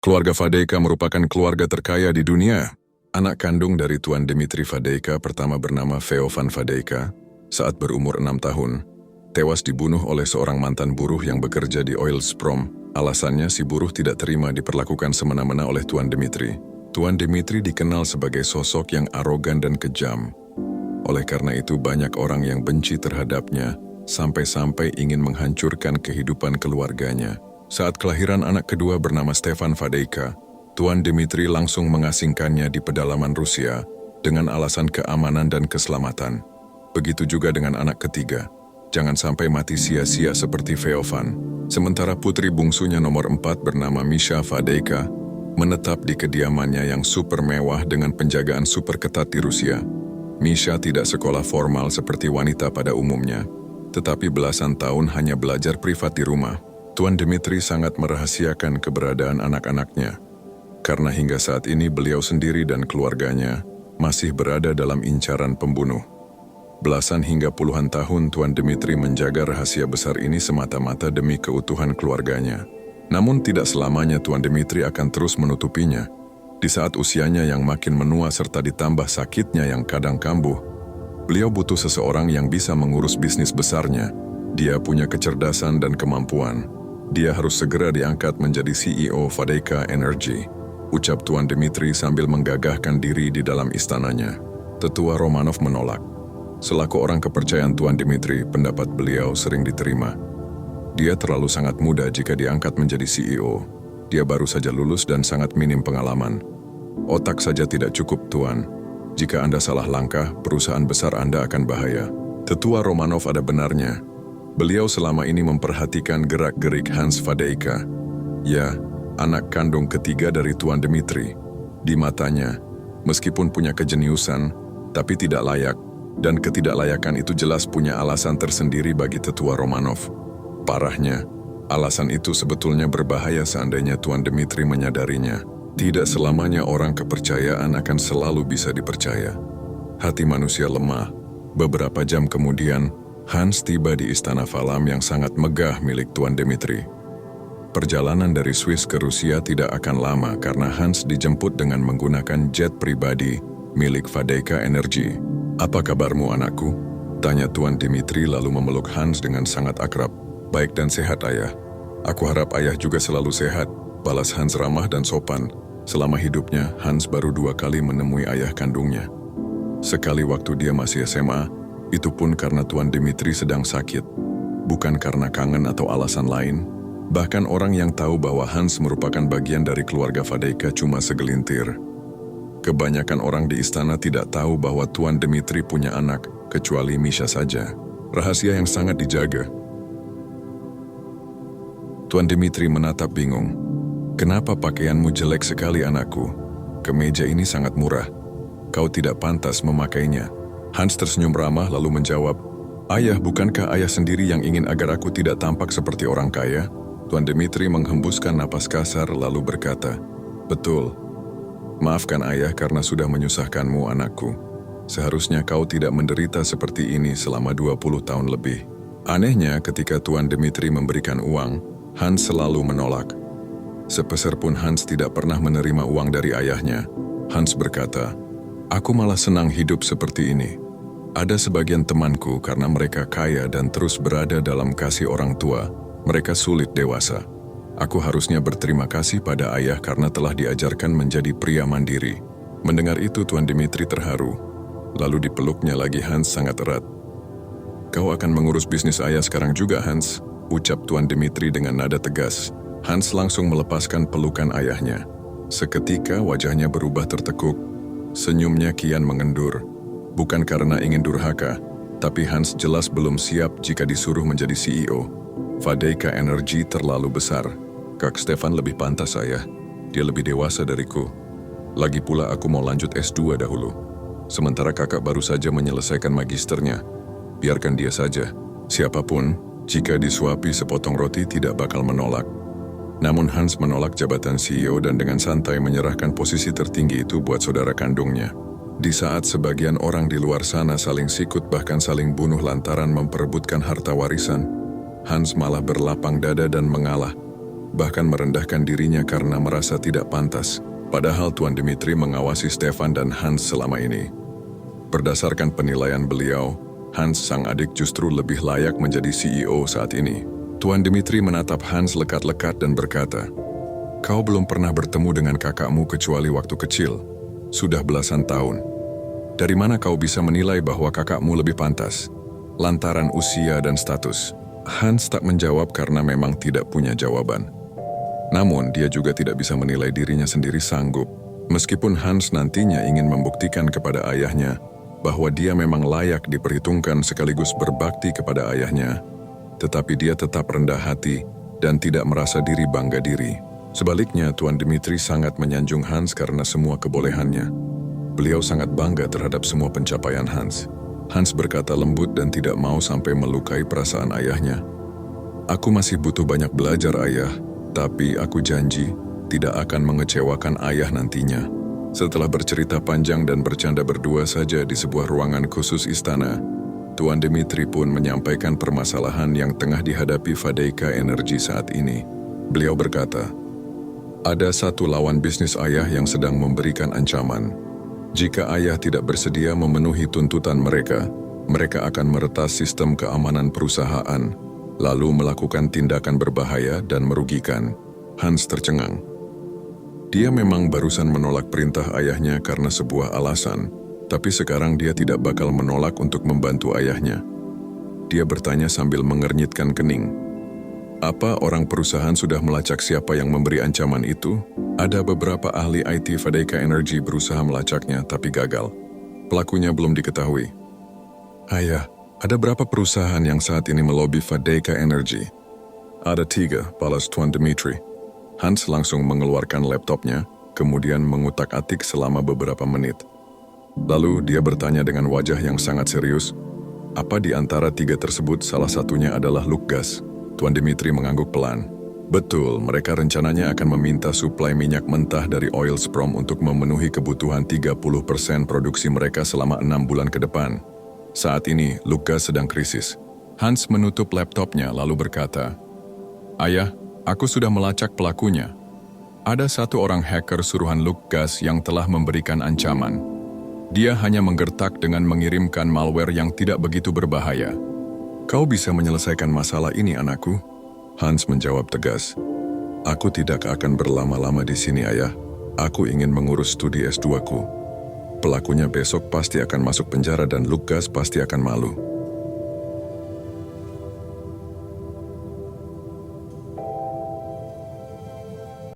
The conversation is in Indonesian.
Keluarga Fadeyka merupakan keluarga terkaya di dunia. Anak kandung dari Tuan Dmitri Fadeyka pertama bernama Feofan Fadeyka, saat berumur 6 tahun, tewas dibunuh oleh seorang mantan buruh yang bekerja di Oilsprom. Alasannya si buruh tidak terima diperlakukan semena-mena oleh Tuan Dmitri. Tuan Dmitri dikenal sebagai sosok yang arogan dan kejam. Oleh karena itu banyak orang yang benci terhadapnya, sampai-sampai ingin menghancurkan kehidupan keluarganya. Saat kelahiran anak kedua bernama Stefan Fadeyka, Tuan Dmitri langsung mengasingkannya di pedalaman Rusia dengan alasan keamanan dan keselamatan. Begitu juga dengan anak ketiga. Jangan sampai mati sia-sia seperti Feofan. Sementara putri bungsunya nomor 4 bernama Misha Fadeyka menetap di kediamannya yang super mewah dengan penjagaan super ketat di Rusia. Misha tidak sekolah formal seperti wanita pada umumnya, tetapi belasan tahun hanya belajar privat di rumah. Tuan Dmitri sangat merahasiakan keberadaan anak-anaknya, karena hingga saat ini beliau sendiri dan keluarganya masih berada dalam incaran pembunuh. Belasan hingga puluhan tahun Tuan Dmitri menjaga rahasia besar ini semata-mata demi keutuhan keluarganya. Namun tidak selamanya Tuan Dmitri akan terus menutupinya. Di saat usianya yang makin menua serta ditambah sakitnya yang kadang kambuh, beliau butuh seseorang yang bisa mengurus bisnis besarnya. Dia punya kecerdasan dan kemampuan. Dia harus segera diangkat menjadi CEO Fadeyka Energy, ucap Tuan Dmitri sambil menggagahkan diri di dalam istananya. Tetua Romanov menolak. Selaku orang kepercayaan Tuan Dmitri, pendapat beliau sering diterima. Dia terlalu sangat muda jika diangkat menjadi CEO. Dia baru saja lulus dan sangat minim pengalaman. Otak saja tidak cukup, Tuan. Jika Anda salah langkah, perusahaan besar Anda akan bahaya. Tetua Romanov ada benarnya. Beliau selama ini memperhatikan gerak-gerik Hans Fadeyka. Ya, anak kandung ketiga dari Tuan Dmitri. Di matanya, meskipun punya kejeniusan, tapi tidak layak. Dan ketidaklayakan itu jelas punya alasan tersendiri bagi Tetua Romanov. Parahnya, alasan itu sebetulnya berbahaya seandainya Tuan Dmitri menyadarinya. Tidak selamanya orang kepercayaan akan selalu bisa dipercaya. Hati manusia lemah. Beberapa jam kemudian, Hans tiba di Istana Valam yang sangat megah milik Tuan Dmitri. Perjalanan dari Swiss ke Rusia tidak akan lama karena Hans dijemput dengan menggunakan jet pribadi milik Fadeyka Energy. "Apa kabarmu, anakku?" tanya Tuan Dmitri lalu memeluk Hans dengan sangat akrab. "Baik dan sehat, Ayah. Aku harap Ayah juga selalu sehat," balas Hans ramah dan sopan. Selama hidupnya, Hans baru 2 kali menemui ayah kandungnya. Sekali waktu dia masih SMA, itu pun karena Tuan Dmitri sedang sakit. Bukan karena kangen atau alasan lain. Bahkan orang yang tahu bahwa Hans merupakan bagian dari keluarga Fadeyka cuma segelintir. Kebanyakan orang di istana tidak tahu bahwa Tuan Dmitri punya anak, kecuali Misha saja. Rahasia yang sangat dijaga. Tuan Dmitri menatap bingung. "Kenapa pakaianmu jelek sekali, anakku? Kemeja ini sangat murah. Kau tidak pantas memakainya." Hans tersenyum ramah lalu menjawab, "Ayah, bukankah ayah sendiri yang ingin agar aku tidak tampak seperti orang kaya?" Tuan Dmitri menghembuskan napas kasar lalu berkata, "Betul. Maafkan ayah karena sudah menyusahkanmu, anakku. Seharusnya kau tidak menderita seperti ini selama 20 tahun lebih." Anehnya, ketika Tuan Dmitri memberikan uang, Hans selalu menolak. Sepeser pun Hans tidak pernah menerima uang dari ayahnya. Hans berkata, "Aku malah senang hidup seperti ini. Ada sebagian temanku karena mereka kaya dan terus berada dalam kasih orang tua, mereka sulit dewasa. Aku harusnya berterima kasih pada ayah karena telah diajarkan menjadi pria mandiri." Mendengar itu Tuan Dmitri terharu. Lalu dipeluknya lagi Hans sangat erat. "Kau akan mengurus bisnis ayah sekarang juga, Hans," ucap Tuan Dmitri dengan nada tegas. Hans langsung melepaskan pelukan ayahnya. Seketika wajahnya berubah tertekuk. Senyumnya kian mengendur. Bukan karena ingin durhaka, tapi Hans jelas belum siap jika disuruh menjadi CEO. Fadeyka Energy terlalu besar. "Kak Stefan lebih pantas, ayah. Dia lebih dewasa dariku. Lagi pula aku mau lanjut S2 dahulu. Sementara kakak baru saja menyelesaikan magisternya. Biarkan dia saja. Siapapun, jika disuapi sepotong roti tidak bakal menolak." Namun Hans menolak jabatan CEO dan dengan santai menyerahkan posisi tertinggi itu buat saudara kandungnya. Di saat sebagian orang di luar sana saling sikut bahkan saling bunuh lantaran memperebutkan harta warisan, Hans malah berlapang dada dan mengalah. bahkan merendahkan dirinya karena merasa tidak pantas. Padahal Tuan Dimitri mengawasi Stefan dan Hans selama ini. Berdasarkan penilaian beliau, Hans sang adik justru lebih layak menjadi CEO saat ini. Tuan Dimitri menatap Hans lekat-lekat dan berkata, "Kau belum pernah bertemu dengan kakakmu kecuali waktu kecil. Sudah belasan tahun. Dari mana kau bisa menilai bahwa kakakmu lebih pantas? Lantaran usia dan status." Hans tak menjawab karena memang tidak punya jawaban. Namun, dia juga tidak bisa menilai dirinya sendiri sanggup. Meskipun Hans nantinya ingin membuktikan kepada ayahnya bahwa dia memang layak diperhitungkan sekaligus berbakti kepada ayahnya, tetapi dia tetap rendah hati dan tidak merasa diri bangga diri. Sebaliknya, Tuan Dimitri sangat menyanjung Hans karena semua kebolehannya. Beliau sangat bangga terhadap semua pencapaian Hans. Hans berkata lembut dan tidak mau sampai melukai perasaan ayahnya. "Aku masih butuh banyak belajar, ayah, tapi aku janji tidak akan mengecewakan ayah nantinya." Setelah bercerita panjang dan bercanda berdua saja di sebuah ruangan khusus istana, Tuan Dimitri pun menyampaikan permasalahan yang tengah dihadapi Vadeika Energy saat ini. Beliau berkata, "Ada satu lawan bisnis ayah yang sedang memberikan ancaman. Jika ayah tidak bersedia memenuhi tuntutan mereka, mereka akan meretas sistem keamanan perusahaan, lalu melakukan tindakan berbahaya dan merugikan." Hans tercengang. Dia memang barusan menolak perintah ayahnya karena sebuah alasan, tapi sekarang dia tidak bakal menolak untuk membantu ayahnya. Dia bertanya sambil mengernyitkan kening. "Apa orang perusahaan sudah melacak siapa yang memberi ancaman itu?" "Ada beberapa ahli IT Vadeika Energy berusaha melacaknya, tapi gagal. Pelakunya belum diketahui." "Ayah, ada berapa perusahaan yang saat ini melobi Vadeika Energy?" "Ada 3, balas Tuan Dimitri." Hans langsung mengeluarkan laptopnya, kemudian mengutak-atik selama beberapa menit. Lalu dia bertanya dengan wajah yang sangat serius, "Apa di antara 3 tersebut salah satunya adalah Lukgas?" Tuan Dimitri mengangguk pelan. "Betul, mereka rencananya akan meminta suplai minyak mentah dari Oilsprom untuk memenuhi kebutuhan 30% produksi mereka selama 6 bulan ke depan. Saat ini, Lukgas sedang krisis." Hans menutup laptopnya lalu berkata, "Ayah, aku sudah melacak pelakunya. Ada satu orang hacker suruhan Lukgas yang telah memberikan ancaman. Dia hanya menggertak dengan mengirimkan malware yang tidak begitu berbahaya." "Kau bisa menyelesaikan masalah ini, anakku?" Hans menjawab tegas. "Aku tidak akan berlama-lama di sini, ayah. Aku ingin mengurus studi S2-ku. Pelakunya besok pasti akan masuk penjara dan Lukgas pasti akan malu."